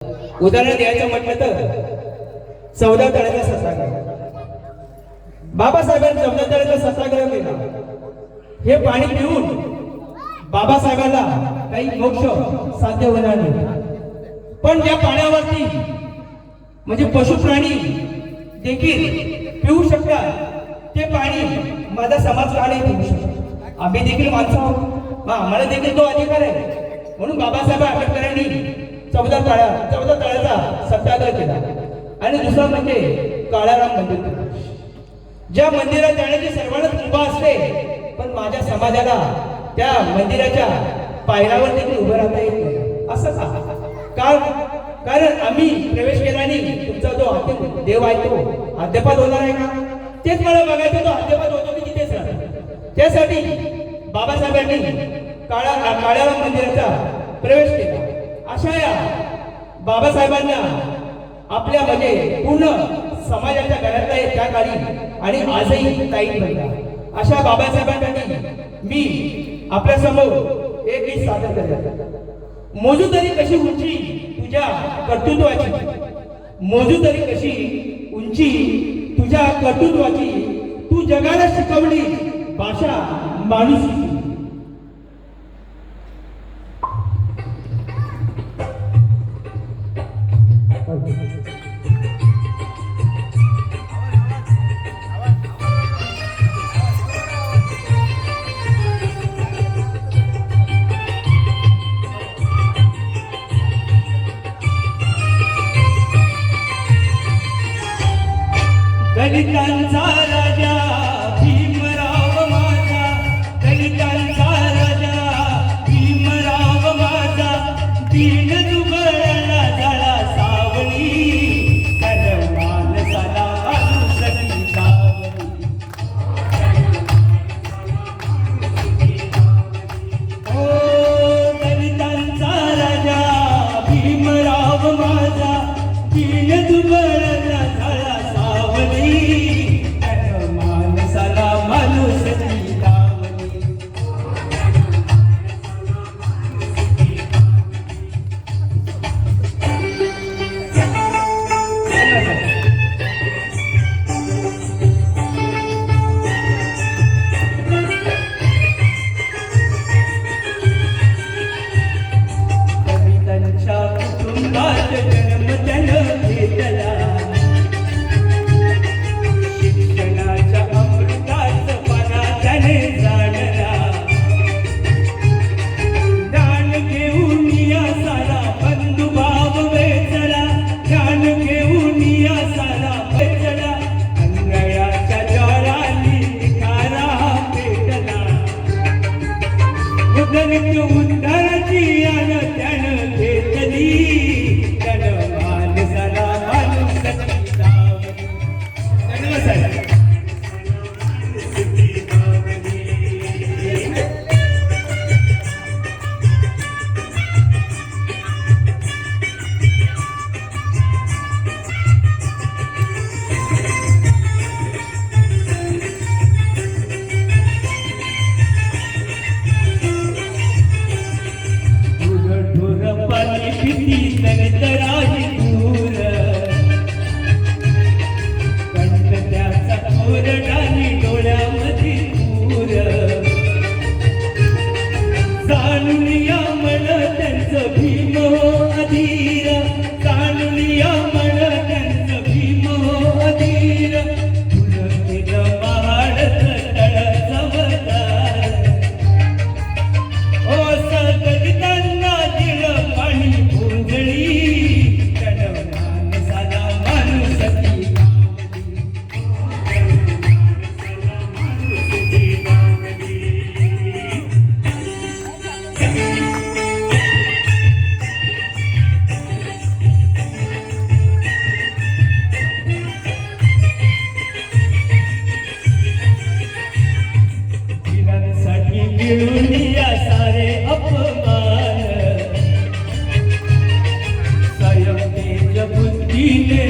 उदाहरण द्यायचं म्हटलं तर 14 तळ्याचा सत्याग्रह. बाबासाहेबांनी 14 तळ्याचा सत्याग्रह केला. हे पाणी पिऊन बाबासाहेबांना काही मोक्ष साध्य होणार नाही. पण ज्या पाण्यावरती म्हणजे पशु प्राणी देखील पिऊ शकतात ते पाणी माझा समाज का नाही पिऊ शकत? आम्ही देखील माणसं आहोत, मग आम्हाला देखील तो अधिकार आहे. म्हणून बाबासाहेब आंबेडकरांनी 14 तळ्याचा सत्याग्रह केला. आणि दुसरा म्हणजे काळाराम मंदिर. ज्या मंदिरात जाण्याची सर्वांनाच मुभा असते, पण माझ्या समाजाला त्या मंदिराच्या पायऱ्यावर देखील उभं राहता येत नाही. असं का? कारण आम्ही प्रवेश केला नाही. तुमचा जो आत्म देव आहे तो अद्यापात होणार आहे का? तेच मला बघायचं, तो अद्यापात होतो की तिथेच राहतो. त्यासाठी बाबासाहेबांनी काळाराम मंदिराचा प्रवेश केला. अशा या बाबासाहेबांना आपल्या म्हणजे पूर्ण समाजाच्या घरातला त्या काळी आणि आजही ताईत बनला. अशा बाबासाहेबांसाठी मी आपल्या समोर एक गीत सादर करतो. मोजू तरी कशी उंची तुझ्या कर्तृत्वाची, मोजू तरी कशी उंची तुझ्या कर्तृत्वाची, तू जगाला शिकवली भाषा माणुसकी. दलितांचा राजा भीमराव माझा, दलितांचा राजा भीमराव माझा, दीन दुबळला झाला सावली, तन माणसाला अनुसरी सावली. ओ दलितांचा राजा भीमराव माझा, दीन दुबळला झाला माणसाला माणुसकी लावली. दलितांच्या कुटुंबात जन्म त्यानं घेतला, उद्धाराची आन त्यानं घेतली, त्यानं माणसाला माणुसकी लावली. तराही दूर कंठ त्याचा ओरडाली डोळ्यामध्ये दूर, जाणून या मन त्यांचं भीम हो अधीर, जाणून या मन त्यांचं भीम हो अधीर. फुलं केलं महाडच तळ चमत्कार, ओ सदलितांना दिलं पाणी भोंजळी, मिळूनिया सारे अपमान, स्वयं तेज बुद्धीने